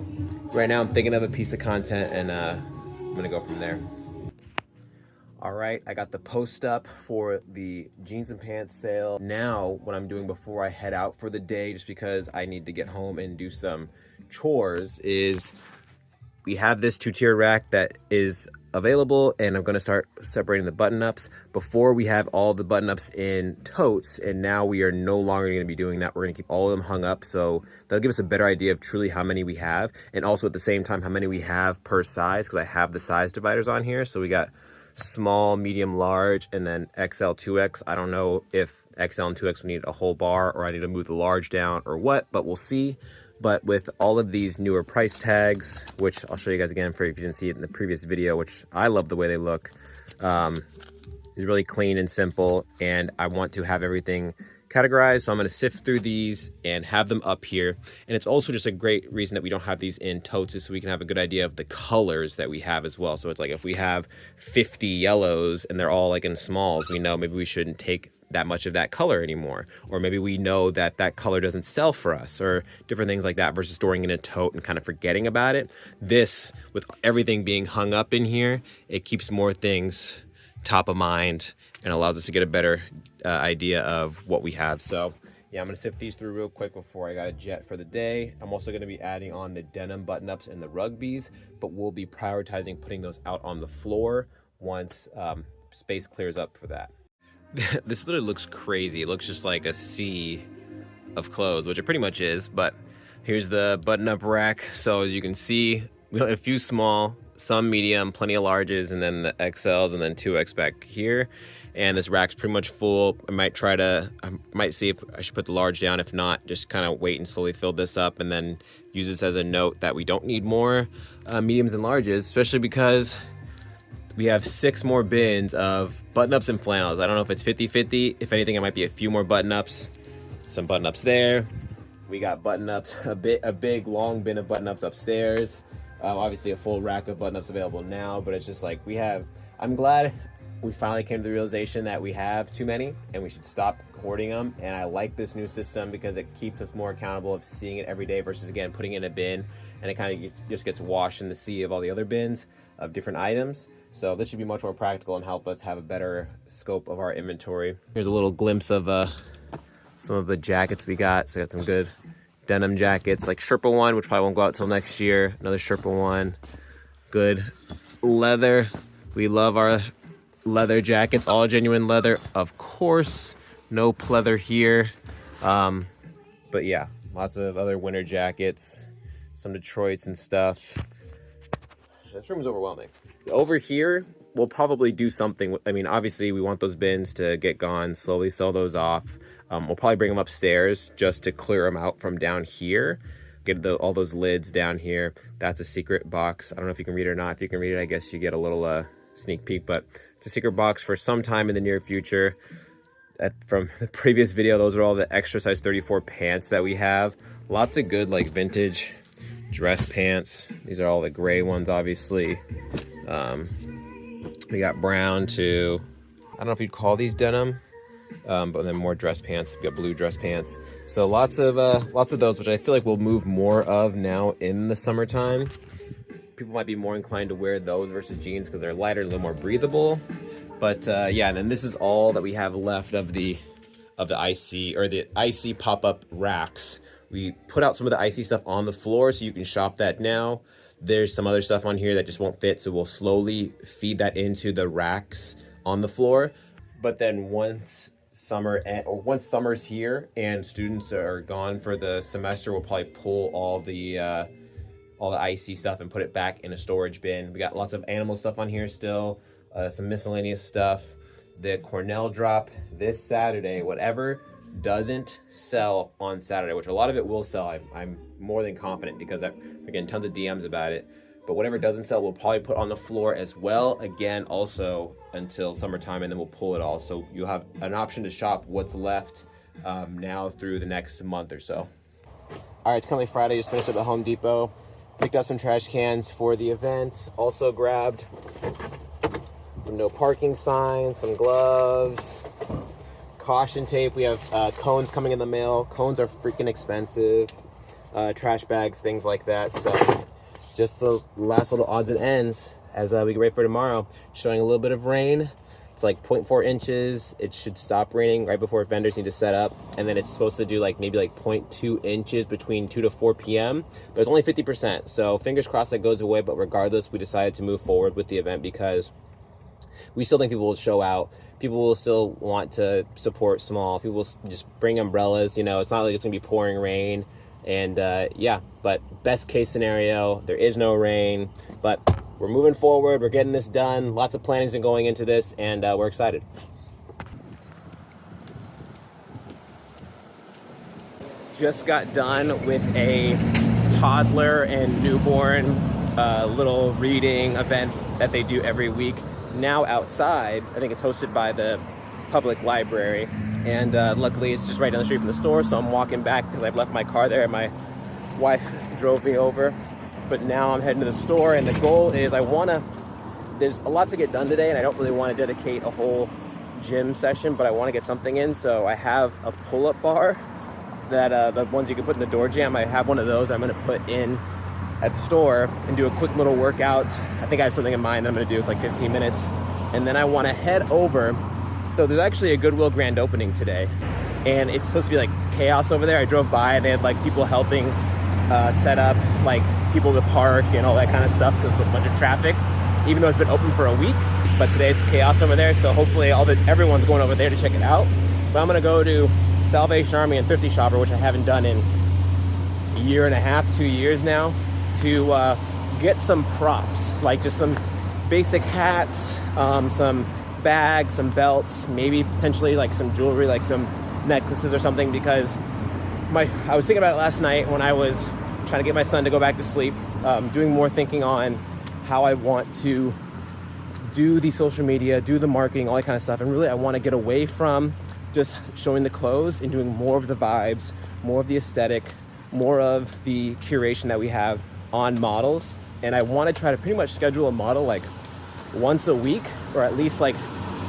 right now I'm thinking of a piece of content, and I'm gonna go from there. All right, I got the post up for the jeans and pants sale. Now, what I'm doing before I head out for the day, just because I need to get home and do some chores, is we have this 2-tier rack that is available, and I'm gonna start separating the button-ups. Before, we have all the button-ups in totes, and now we are no longer gonna be doing that. We're gonna keep all of them hung up, so that'll give us a better idea of truly how many we have, and also at the same time, how many we have per size, because I have the size dividers on here. So we got small, medium, large, and then XL, 2X. I don't know if XL and 2X need a whole bar, or I need to move the large down, or what, but we'll see. But with all of these newer price tags, which I'll show you guys again for if you didn't see it in the previous video, which I love the way they look, is really clean and simple, and I want to have everything categorized, so I'm going to sift through these and have them up here. And it's also just a great reason that we don't have these in totes, is so we can have a good idea of the colors that we have as well. So it's like if we have 50 yellows and they're all like in smalls, we know maybe we shouldn't take that much of that color anymore, or maybe we know that that color doesn't sell for us, or different things like that, versus storing in a tote and kind of forgetting about it. This, with everything being hung up in here, it keeps more things top of mind and allows us to get a better idea of what we have. So yeah, I'm gonna sift these through real quick before I got a jet for the day. I'm also gonna be adding on the denim button-ups and the rugbies, but we'll be prioritizing putting those out on the floor once space clears up for that. This literally looks crazy. It looks just like a sea of clothes, which it pretty much is, but here's the button-up rack. So as you can see, we have a few small, some medium, plenty of larges, and then the XLs, and then 2X back here. And this rack's pretty much full. I might see if I should put the large down. If not, just kind of wait and slowly fill this up, and then use this as a note that we don't need more mediums and larges, especially because we have 6 more bins of button-ups and flannels. I don't know if it's 50-50. If anything, it might be a few more button-ups. Some button-ups there. We got button-ups, a big long bin of button-ups upstairs. Obviously a full rack of button-ups available now, but it's just like I'm glad we finally came to the realization that we have too many and we should stop hoarding them. And I like this new system because it keeps us more accountable of seeing it every day versus, again, putting it in a bin and it kind of just gets washed in the sea of all the other bins of different items. So this should be much more practical and help us have a better scope of our inventory. Here's a little glimpse of some of the jackets we got. So I got some good denim jackets, like Sherpa one, which probably won't go out till next year. Another Sherpa one. Good leather. We love our leather jackets, all genuine leather, of course. No pleather here. But yeah, lots of other winter jackets, some Detroits and stuff. This room is overwhelming. Over here, we'll probably do something. I mean, obviously we want those bins to get gone, slowly sell those off. We'll probably bring them upstairs just to clear them out from down here. Get all those lids down here. That's a secret box. I don't know if you can read it or not. If you can read it, I guess you get a little sneak peek, but it's a secret box for some time in the near future. From the previous video, those are all the extra size 34 pants that we have. Lots of good like vintage dress pants. These are all the gray ones, obviously. We got brown to, I don't know if you'd call these denim, but then more dress pants. We got blue dress pants. So lots of those, which I feel like we'll move more of now in the summertime. People might be more inclined to wear those versus jeans because they're lighter, a little more breathable. But yeah, and then this is all that we have left of the IC, or the IC pop-up racks. We put out some of the IC stuff on the floor so you can shop that now. There's some other stuff on here that just won't fit, so we'll slowly feed that into the racks on the floor. But then once summer's here and students are gone for the semester, we'll probably pull all the IC stuff and put it back in a storage bin. We got lots of animal stuff on here still, some miscellaneous stuff. The Cornell drop this Saturday, whatever doesn't sell on Saturday, which a lot of it will sell. I'm more than confident because I'm getting tons of DMs about it. But whatever doesn't sell, we'll probably put on the floor as well. Again, also until summertime, and then we'll pull it all. So you'll have an option to shop what's left now through the next month or so. All right, it's currently Friday. Just finished up at Home Depot. Picked up some trash cans for the event. Also grabbed some no parking signs, some gloves, caution tape. We have cones coming in the mail. Cones are freaking expensive. trash bags, things like that. So just the last little odds and ends as we get ready for tomorrow. Showing a little bit of rain. It's like 0.4 inches. It should stop raining right before vendors need to set up. And then it's supposed to do like maybe like 0.2 inches between 2 to 4 p.m. But it's only 50%. So fingers crossed that goes away. But regardless, we decided to move forward with the event because we still think people will show out. People will still want to support small. People will just bring umbrellas. You know, it's not like it's gonna be pouring rain. And yeah, but best case scenario, there is no rain. But we're moving forward. We're getting this done. Lots of planning's been going into this, and we're excited. Just got done with a toddler and newborn little reading event that they do every week. Now outside, I think it's hosted by the public library, and luckily it's just right down the street from the store, so I'm walking back because I've left my car there and my wife drove me over. But now I'm heading to the store, and the goal is there's a lot to get done today, and I don't really want to dedicate a whole gym session, but I want to get something in. So I have a pull-up bar that the ones you can put in the door jamb. I have one of those I'm going to put in at the store and do a quick little workout. I think I have something in mind that I'm going to do. It's like 15 minutes. And then I want to head over. So there's actually a Goodwill grand opening today, and it's supposed to be like chaos over there. I drove by, they had like people helping set up, like people to park and all that kind of stuff because there's a bunch of traffic, even though it's been open for a week. But today it's chaos over there, so hopefully everyone's going over there to check it out. But I'm gonna go to Salvation Army and Thrifty Shopper, which I haven't done in a year and a half, 2 years now, to get some props, like just some basic hats, some bags, some belts, maybe potentially like some jewelry, like some necklaces or something, because I was thinking about it last night when I was trying to get my son to go back to sleep, doing more thinking on how I want to do the social media, do the marketing, all that kind of stuff. And really I want to get away from just showing the clothes and doing more of the vibes, more of the aesthetic, more of the curation that we have on models. And I want to try to pretty much schedule a model like once a week, or at least like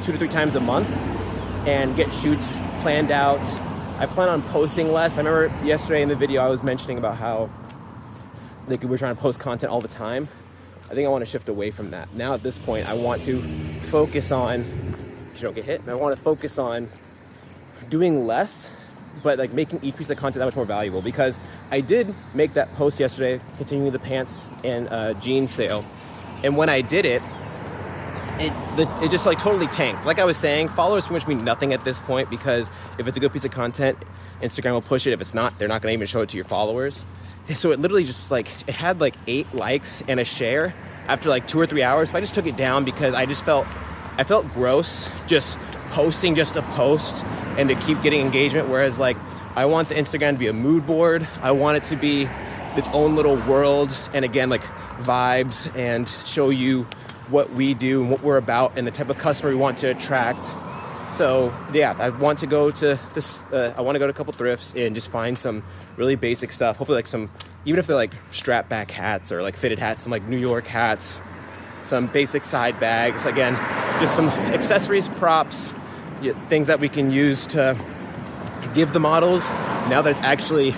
2 to 3 times a month, and get shoots planned out. I plan on posting less. I remember yesterday in the video I was mentioning about how like we're trying to post content all the time. I think I want to shift away from that. Now at this point, I want to focus on, don't get hit, I want to focus on doing less, but like making each piece of content that much more valuable, because I did make that post yesterday, continuing the pants and jeans sale. And when I did it, it just like totally tanked. Like I was saying, followers pretty much mean nothing at this point, because if it's a good piece of content, Instagram will push it. If it's not, they're not gonna even show it to your followers. So it literally just like, it had like 8 likes and a share after like 2 or 3 hours. So I just took it down because I felt gross just posting just to post and to keep getting engagement. Whereas like, I want the Instagram to be a mood board. I want it to be its own little world. And again, like vibes, and show you what we do and what we're about and the type of customer we want to attract. So yeah, I want to go to this, I want to go to a couple thrifts and just find some really basic stuff. Hopefully like some, even if they're like strap back hats or like fitted hats, some like New York hats, some basic side bags. Again, just some accessories, props, things that we can use to give the models now that it's actually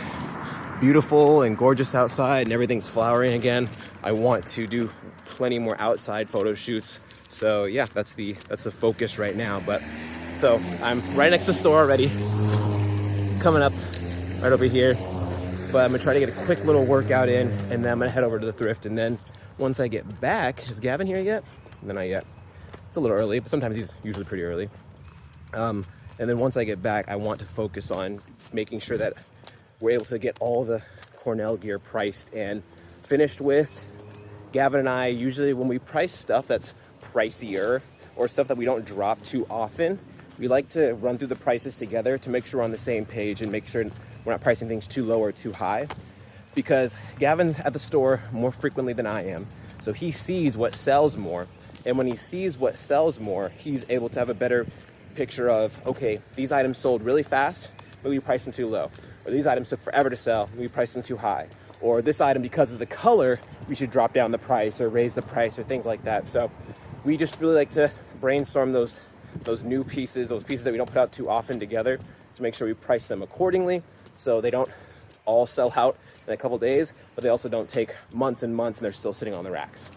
beautiful and gorgeous outside and everything's flowering again. I want to do plenty more outside photo shoots. So yeah, that's the focus right now. But so I'm right next to the store already, coming up right over here. But I'm gonna try to get a quick little workout in, and then I'm gonna head over to the thrift. And then once I get back, is Gavin here yet? Not yet. It's a little early, but sometimes he's usually pretty early. And then once I get back, I want to focus on making sure that we're able to get all the Cornell gear priced and finished with. Gavin and I, usually when we price stuff that's pricier or stuff that we don't drop too often, we like to run through the prices together to make sure we're on the same page and make sure we're not pricing things too low or too high. Because Gavin's at the store more frequently than I am, so he sees what sells more. And when he sees what sells more, he's able to have a better picture of, okay, these items sold really fast, but we priced them too low. Or these items took forever to sell, we priced them too high. Or this item, because of the color, we should drop down the price or raise the price or things like that. So we just really like to brainstorm those new pieces, those pieces that we don't put out too often together, to make sure we price them accordingly so they don't all sell out in a couple days, but they also don't take months and months and they're still sitting on the racks.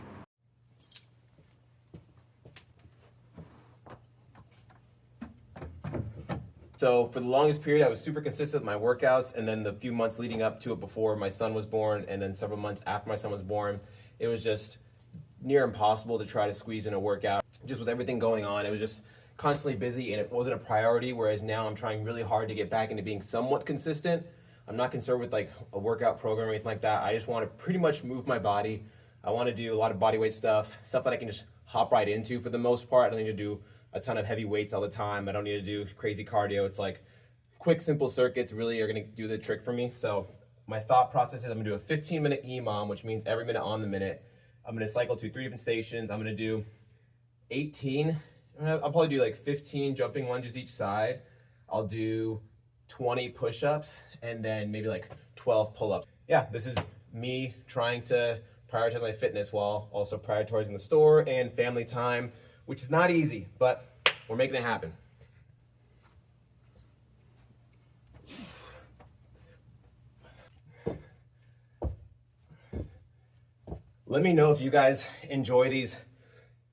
So for the longest period, I was super consistent with my workouts, and then the few months leading up to it before my son was born, and then several months after my son was born, it was just near impossible to try to squeeze in a workout. Just with everything going on, it was just constantly busy, and it wasn't a priority, whereas now I'm trying really hard to get back into being somewhat consistent. I'm not concerned with like a workout program or anything like that. I just want to pretty much move my body. I want to do a lot of body weight stuff that I can just hop right into for the most part. I don't need to do a ton of heavy weights all the time. I don't need to do crazy cardio. It's like quick, simple circuits really are going to do the trick for me. So my thought process is I'm going to do a 15-minute EMOM, which means every minute on the minute. I'm going to cycle to 3 different stations. I'm going to do 18. I'll probably do like 15 jumping lunges each side. I'll do 20 push-ups and then maybe like 12 pull-ups. Yeah, this is me trying to prioritize my fitness while also prioritizing the store and family time, which is not easy, but we're making it happen. Let me know if you guys enjoy these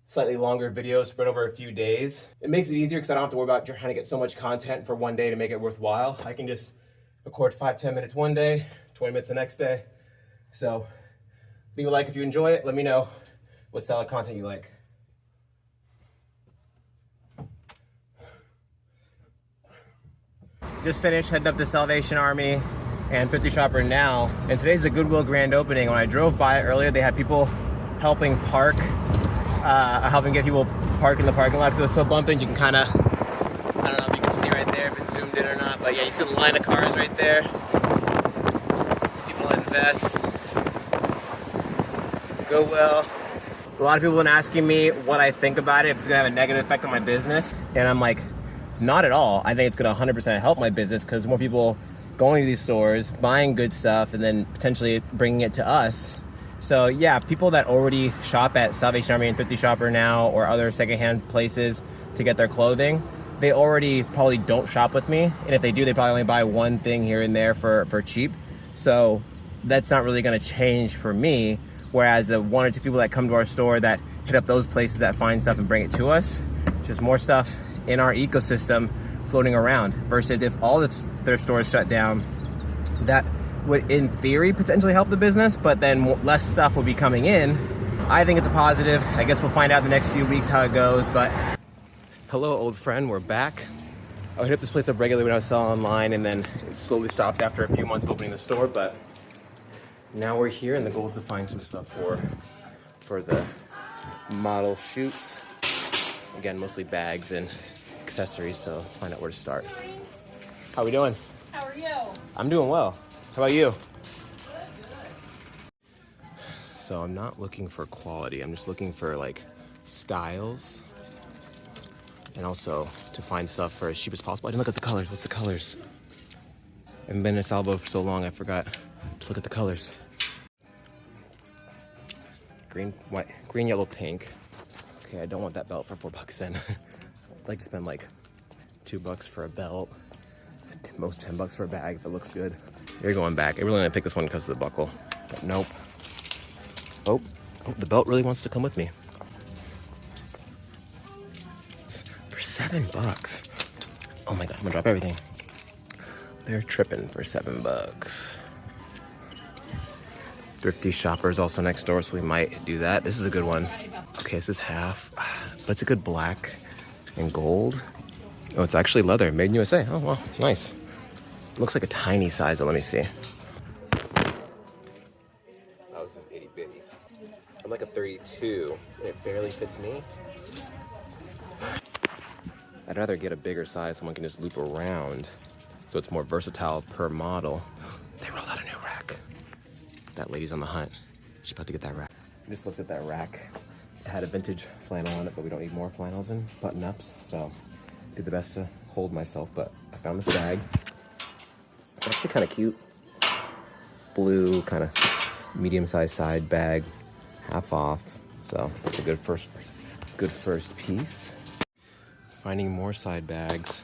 slightly longer videos spread over a few days. It makes it easier because I don't have to worry about trying to get so much content for one day to make it worthwhile. I can just record 5-10 minutes one day, 20 minutes the next day. So leave a like if you enjoy it. Let me know what style of content you like. Just finished heading up to Salvation Army and Thrifty Shopper now, and today's the Goodwill grand opening. When I drove by earlier, they had people helping park, helping get people park in the parking lot because it was so bumping. You can kind of, I don't know if you can see right there if it's zoomed in or not, but yeah, you see the line of cars right there. People in vests. Goodwill. A lot of people have been asking me what I think about it, if it's gonna have a negative effect on my business, and I'm like, not at all. I think it's gonna 100% help my business because more people going to these stores, buying good stuff, and then potentially bringing it to us. So yeah, people that already shop at Salvation Army and Thrifty Shopper now or other secondhand places to get their clothing, they already probably don't shop with me. And if they do, they probably only buy one thing here and there for cheap. So that's not really gonna change for me. Whereas the 1 or 2 people that come to our store that hit up those places that find stuff and bring it to us, just more stuff in our ecosystem floating around. Versus if all the thrift stores shut down, that would in theory potentially help the business, but then less stuff will be coming in. I think it's a positive. I guess we'll find out in the next few weeks how it goes. But hello, old friend, we're back. I would hit this place up regularly when I was selling online, and then it slowly stopped after a few months of opening the store. But now we're here, and the goal is to find some stuff for the model shoots. Again, mostly bags and accessories, so let's find out where to start. How are we doing? How are you? I'm doing well. How about you? So I'm not looking for quality. I'm just looking for like styles, and also to find stuff for as cheap as possible. I didn't look at the colors. What's the colors? I haven't been in Salvo for so long, I forgot to look at the colors. Green, white, green, yellow, pink. Okay, I don't want that belt for $4 then. I'd like to spend like $2 for a belt. Most $10 for a bag if it looks good. You're going back. I really want to pick this one because of the buckle, but nope. Oh, the belt really wants to come with me. For $7. Oh my God, I'm gonna drop everything. They're tripping for $7. Thrifty Shopper's also next door, so we might do that. This is a good one. Okay, this is half, but it's a good black and gold. Oh, it's actually leather, made in USA. Oh, well, nice. Looks like a tiny size, but let me see. Oh, this is itty bitty. I'm like a 32, and it barely fits me. I'd rather get a bigger size, someone can just loop around, so it's more versatile per model. They rolled out a new rack. That lady's on the hunt. She's about to get that rack. I just looked at that rack. It had a vintage flannel on it, but we don't need more flannels and button-ups, so did the best to hold myself, but I found this bag. It's actually kind of cute. Blue, kind of medium-sized side bag, half off. So that's a good first piece. Finding more side bags.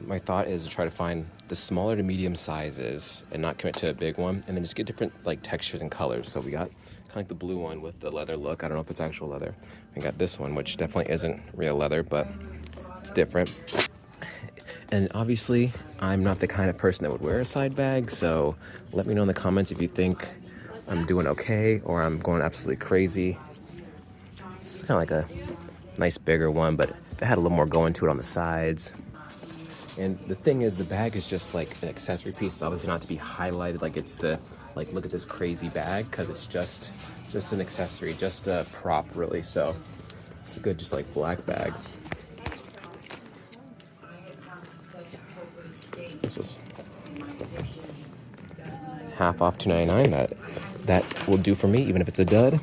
My thought is to try to find the smaller to medium sizes and not commit to a big one, and then just get different like textures and colors. So we got kind of like the blue one with the leather look. I don't know if it's actual leather. We got this one, which definitely isn't real leather, but it's different. And obviously, I'm not the kind of person that would wear a side bag, so let me know in the comments if you think I'm doing okay or I'm going absolutely crazy. It's kind of like a nice bigger one, but it had a little more going to it on the sides. And the thing is, the bag is just like an accessory piece. It's obviously not to be highlighted like it's the, like, look at this crazy bag, because it's just an accessory, just a prop really. So it's a good just like black bag. This is half off $2.99. That will do for me, even if it's a dud.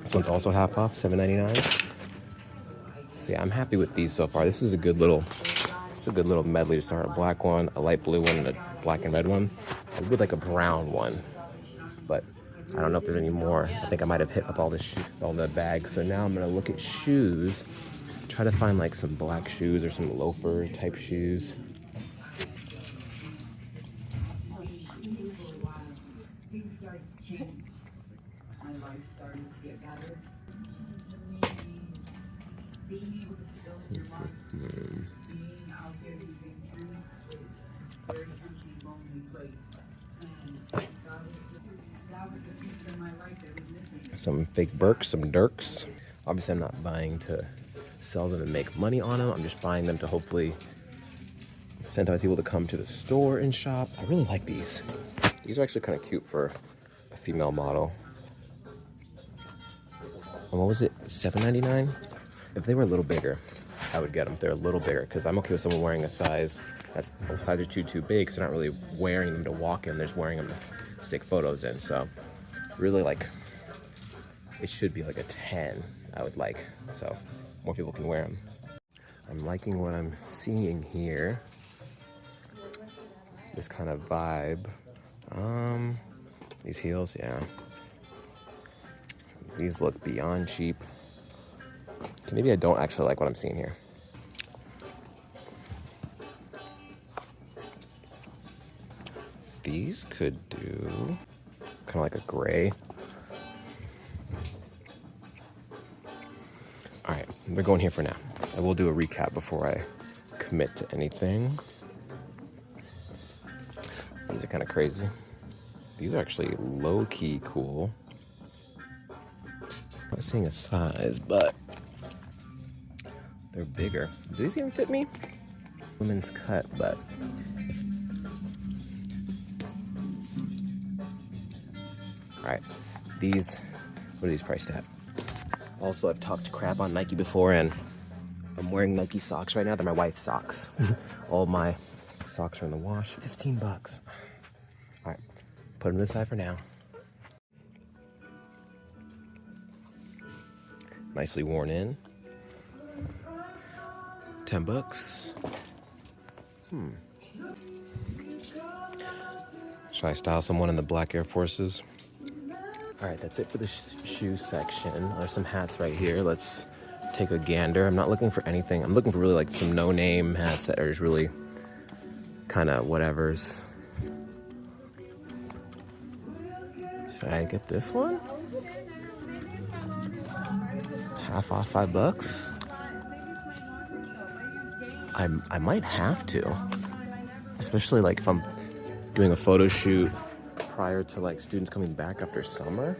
This one's also half off, $7.99. So yeah, I'm happy with these so far. This is a good little medley to start. A black one, a light blue one, and a black and red one. I would like a brown one, but I don't know if there's any more. I think I might have hit up all the bags. So now I'm gonna look at shoes, try to find like some black shoes or some loafer type shoes. Some fake Birks, some Dirks. Obviously, I'm not buying to sell them and make money on them. I'm just buying them to hopefully incentivize people to come to the store and shop. I really like these. These are actually kind of cute for a female model. And what was it, $7.99? If they were a little bigger, I would get them. They're a little bigger, because I'm okay with someone wearing a size that's, both sizes are too big, because they're not really wearing them to walk in. They're just wearing them to stick photos in. So really, like, it should be like a 10, I would like, so more people can wear them. I'm liking what I'm seeing here. This kind of vibe. These heels, yeah. These look beyond cheap. Maybe I don't actually like what I'm seeing here. These could do kind of like a gray. All right, they're going here for now. I will do a recap before I commit to anything. These are kind of crazy. These are actually low-key cool. I'm not seeing a size, but they're bigger. Do these even fit me? Women's cut, but all right, these, what are these priced at? Also, I've talked crap on Nike before, and I'm wearing Nike socks right now. They're my wife's socks. All my socks are in the wash. 15 bucks. All right, put them to the side for now. Nicely worn in. 10 bucks. Should I style someone in the black Air Forces? All right, that's it for the shoe section. There's some hats right here. Let's take a gander. I'm not looking for anything. I'm looking for really like some no-name hats that are just really kind of whatevers. Should I get this one? Half off, 5 bucks. I might have to, especially like if I'm doing a photo shoot prior to like students coming back after summer.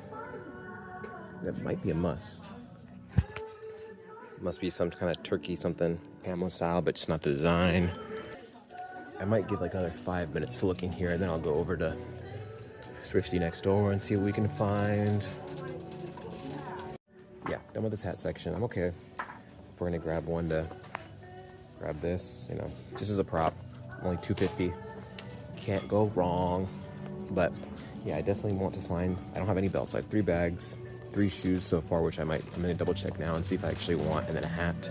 That might be a must. Must be some kind of turkey something, camo style, but just not the design. I might give like another 5 minutes to look in here, and then I'll go over to Thrifty next door and see what we can find. Yeah, done with this hat section. I'm okay if we're gonna grab one to grab this, you know, just as a prop. Only $2.50. Can't go wrong. But yeah, I definitely want to find, I don't have any belts. I have 3 bags, 3 shoes so far, which I'm gonna double check now and see if I actually want, and then a hat.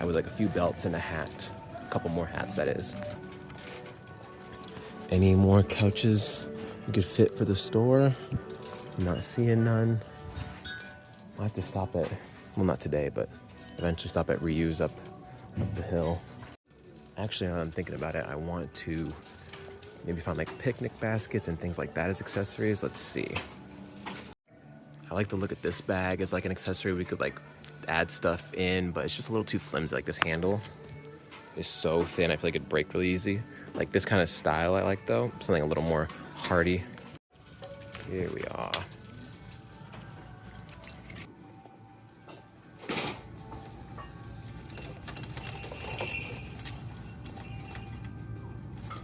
I would like a few belts and a hat. A couple more hats, that is. Any more couches you could fit for the store? I'm not seeing none. I'll have to stop at, well, not today, but eventually stop at Reuse up the hill. Actually, now that I'm thinking about it, I want to maybe find like picnic baskets and things like that as accessories. Let's see. I like to look at this bag as like an accessory we could like add stuff in, but it's just a little too flimsy. Like this handle is so thin, I feel like it'd break really easy. Like this kind of style I like though, something a little more hardy. Here we are.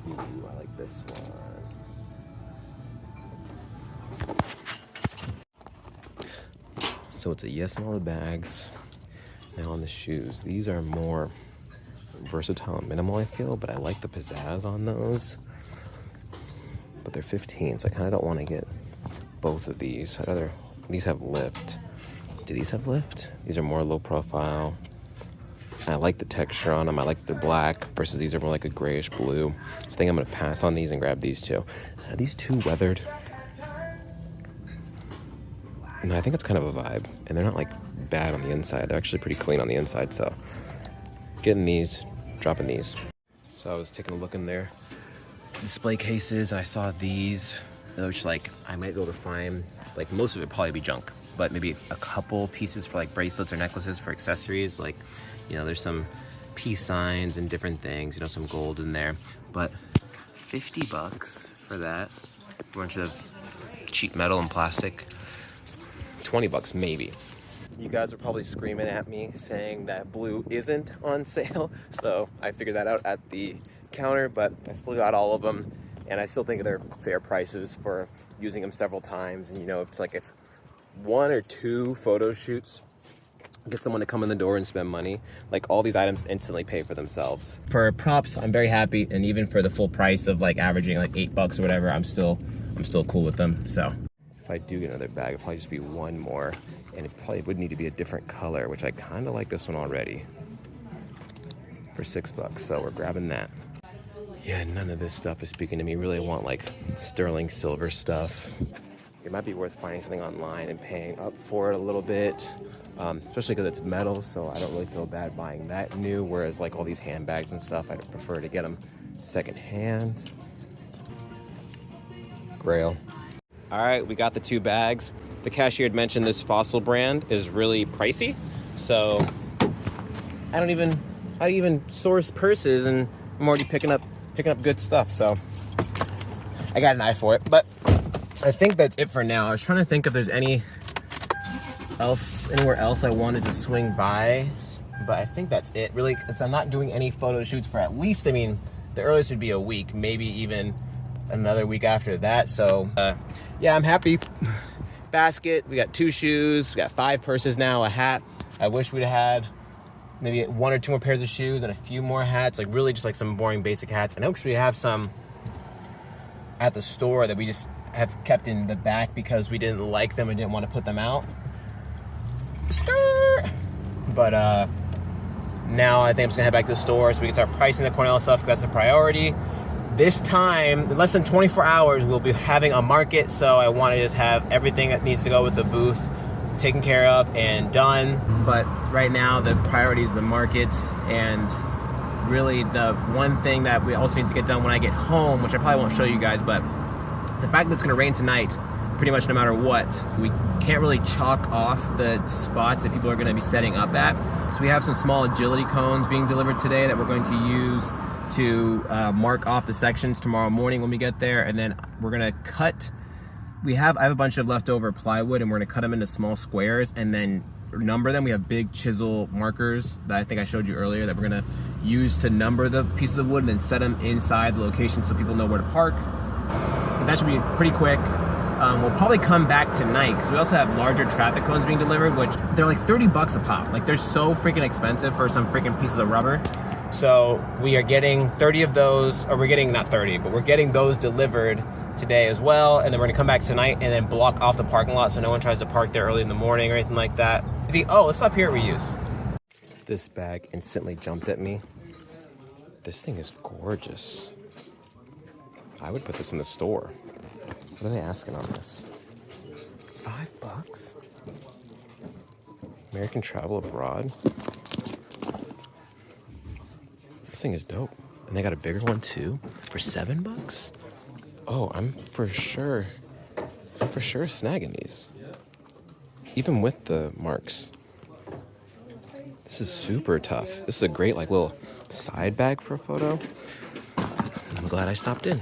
Ooh, I like this one. So it's a yes on all the bags. Now on the shoes. These are more versatile and minimal, I feel, but I like the pizzazz on those. But they're 15, so I kind of don't want to get both of these. I'd rather, these have lift. Do these have lift? These are more low profile. I like the texture on them. I like the black versus these are more like a grayish blue. So I think I'm gonna pass on these and grab these two. Are these too weathered? No, I think it's kind of a vibe. And they're not like bad on the inside. They're actually pretty clean on the inside. So getting these, dropping these. So I was taking a look in their display cases. I saw these, which like I might be able to find, like most of it probably be junk, but maybe a couple pieces for like bracelets or necklaces for accessories. Like, you know, there's some peace signs and different things, you know, some gold in there, but 50 bucks for that. A bunch of cheap metal and plastic. 20 bucks maybe. You guys are probably screaming at me saying that blue isn't on sale. So I figured that out at the counter, but I still got all of them. And I still think they're fair prices for using them several times. And you know, it's like if one or two photo shoots get someone to come in the door and spend money, like all these items instantly pay for themselves. For props, I'm very happy. And even for the full price of like averaging like $8 or whatever, I'm still cool with them. So if I do get another bag, it'll probably just be one more, and it probably would need to be a different color, which I kind of like this one already for $6. So we're grabbing that. Yeah, none of this stuff is speaking to me. Really want like sterling silver stuff. It might be worth finding something online and paying up for it a little bit, especially because it's metal, so I don't really feel bad buying that new, whereas like all these handbags and stuff, I'd prefer to get them secondhand. Grail. All right, we got the two bags. The cashier had mentioned this Fossil brand is really pricey, so I don't even source purses, and I'm already picking up good stuff, so I got an eye for it. But I think that's it for now. I was trying to think if there's anywhere else I wanted to swing by, but I think that's it. Really, I'm not doing any photo shoots for at least, I mean, the earliest would be a week, maybe even another week after that. So yeah, I'm happy. Basket, we got 2 shoes, we got 5 purses now, a hat. I wish we'd have had maybe 1 or 2 more pairs of shoes and a few more hats, like really just like some boring basic hats. And actually we have some at the store that we just have kept in the back because we didn't like them and didn't want to put them out. Skirt! But now I think I'm just gonna head back to the store so we can start pricing the Cornell stuff, because that's a priority. This time, in less than 24 hours, we'll be having a market, so I want to just have everything that needs to go with the booth taken care of and done. But right now, the priority is the market, and really the one thing that we also need to get done when I get home, which I probably won't show you guys, but the fact that it's going to rain tonight, pretty much no matter what, we can't really chalk off the spots that people are going to be setting up at. So we have some small agility cones being delivered today that we're going to use to mark off the sections tomorrow morning when we get there, and then we're gonna cut. I have a bunch of leftover plywood, and we're gonna cut them into small squares and then number them. We have big chisel markers that I think I showed you earlier that we're gonna use to number the pieces of wood and then set them inside the location so people know where to park. But that should be pretty quick. We'll probably come back tonight because we also have larger traffic cones being delivered, which they're like 30 bucks a pop. Like they're so freaking expensive for some freaking pieces of rubber. So we are getting 30 of those, or we're getting not 30, but we're getting those delivered today as well. And then we're gonna come back tonight and then block off the parking lot so no one tries to park there early in the morning or anything like that. Oh, let's stop here at Reuse. This bag instantly jumped at me. This thing is gorgeous. I would put this in the store. What are they asking on this? $5? American Travel Abroad? This thing is dope. And they got a bigger one too for $7. Oh, I'm for sure snagging these. Even with the marks. This is super tough. This is a great like little side bag for a photo. I'm glad I stopped in.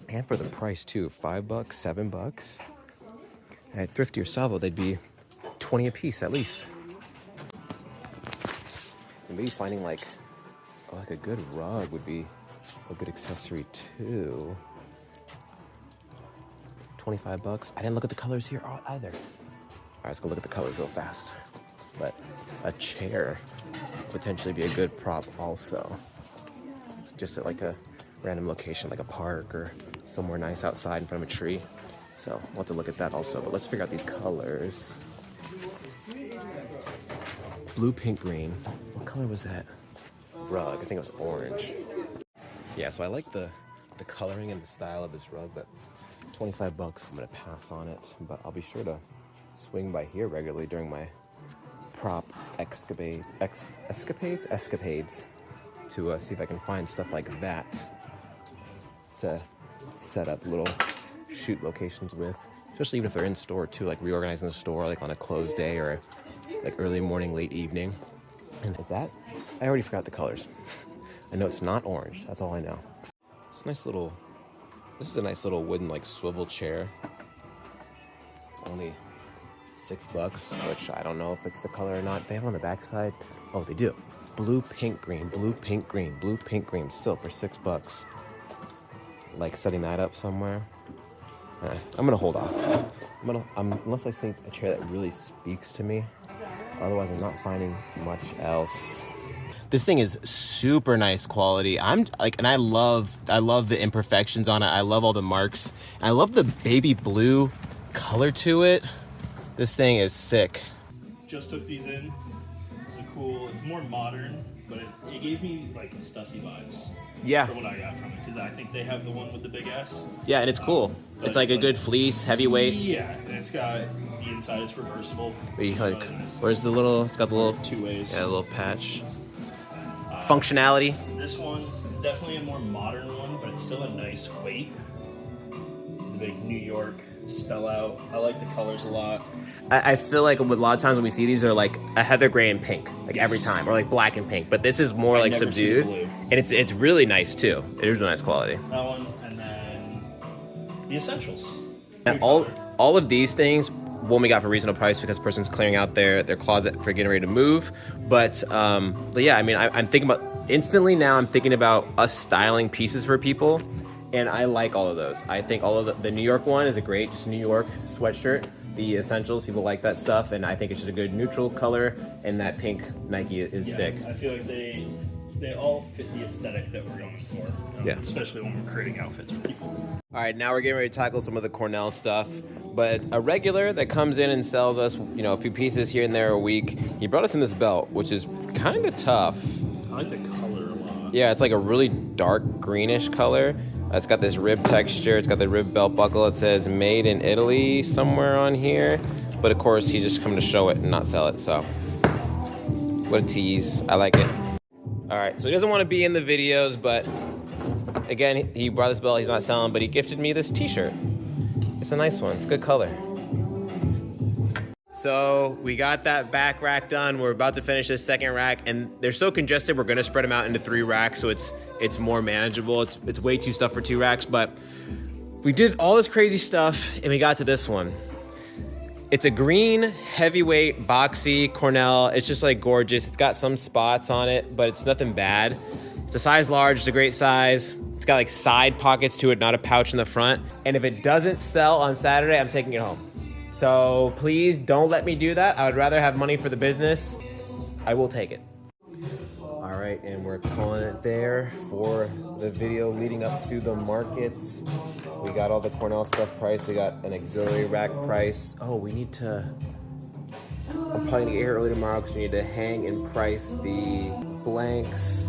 And for the price too, $5, $7. At Thrifty or Salvo, they'd be 20 a piece at least. And maybe finding like a good rug would be a good accessory too. $25. I didn't look at the colors here either. All right, let's go look at the colors real fast. But a chair would potentially be a good prop also. Just at like a random location, like a park or somewhere nice outside in front of a tree. So we'll have to look at that also, but let's figure out these colors. Blue, pink, green. What color was that rug? I think it was orange. Yeah, so I like the coloring and the style of this rug, but $25, I'm gonna pass on it, but I'll be sure to swing by here regularly during my prop escapades to see if I can find stuff like that to set up little shoot locations with, especially even if they're in store too, like reorganizing the store like on a closed day or like early morning, late evening. And is that? I already forgot the colors. I know it's not orange. That's all I know. It's a nice little. This is a nice little wooden like swivel chair. Only $6, which I don't know if it's the color or not. They have on the backside. Oh, they do. Blue, pink, green. Blue, pink, green. Blue, pink, green. Still for $6. Like setting that up somewhere. I'm gonna hold off. Unless I see a chair that really speaks to me. Otherwise, I'm not finding much else. This thing is super nice quality. And I love the imperfections on it. I love all the marks. And I love the baby blue color to it. This thing is sick. Just took these in. It's more modern, but it gave me like Stussy vibes. Yeah. For what I got from it, because I think they have the one with the big S. Yeah, and it's cool. It's like a good fleece, heavyweight. Yeah, and it's got the inside is reversible. Really nice. Where's the little? It's got the little 2 ways. Yeah, a little patch. Functionality. This one is definitely a more modern one, but it's still a nice weight. The big New York spell out. I like the colors a lot. I feel like a lot of times when we see these, they're like a heather gray and pink, like every time, or like black and pink. But this is more like subdued, and it's really nice too. It is a nice quality. That one, and then the essentials. And all of these things, one we got for reasonable price because the person's clearing out their closet for getting ready to move. But yeah, I mean, I'm thinking about instantly now. I'm thinking about us styling pieces for people, and I like all of those. I think all of the New York one is a great, just New York sweatshirt. The essentials, people like that stuff, and I think it's just a good neutral color. And that pink Nike is sick. I feel like they all fit the aesthetic that we're going for. Yeah. Especially when we're creating outfits for people. All right, now we're getting ready to tackle some of the Cornell stuff. But a regular that comes in and sells us, a few pieces here and there a week, he brought us in this belt, which is kind of tough. I like the color a lot. Yeah, it's like a really dark greenish color. It's got this rib texture. It's got the rib belt buckle. It says made in Italy somewhere on here. But of course, he's just come to show it and not sell it. So what a tease. I like it. All right, so he doesn't want to be in the videos, but again, he brought this belt. He's not selling, but he gifted me this t-shirt. It's a nice one. It's a good color. So we got that back rack done. We're about to finish this second rack, and they're so congested, we're gonna spread them out into 3 racks, so it's more manageable. It's way too stuff for 2 racks, but we did all this crazy stuff, and we got to this one. It's a green, heavyweight, boxy Cornell. It's just like gorgeous. It's got some spots on it, but it's nothing bad. It's a size large, it's a great size. It's got like side pockets to it, not a pouch in the front. And if it doesn't sell on Saturday, I'm taking it home. So please don't let me do that. I would rather have money for the business. I will take it. All right, and we're calling it there for the video leading up to the markets. We got all the Cornell stuff priced. We got an auxiliary rack price. Oh, we need to, I'm probably gonna get here early tomorrow because we need to hang and price the blanks.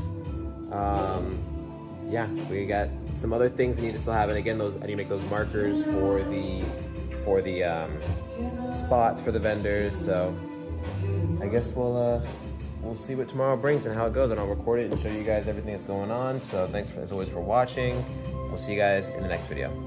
Yeah, we got some other things that need to still happen. Again, I need to make those markers for the spots for the vendors. So I guess we'll we'll see what tomorrow brings and how it goes, and I'll record it and show you guys everything that's going on. So thanks as always for watching. We'll see you guys in the next video.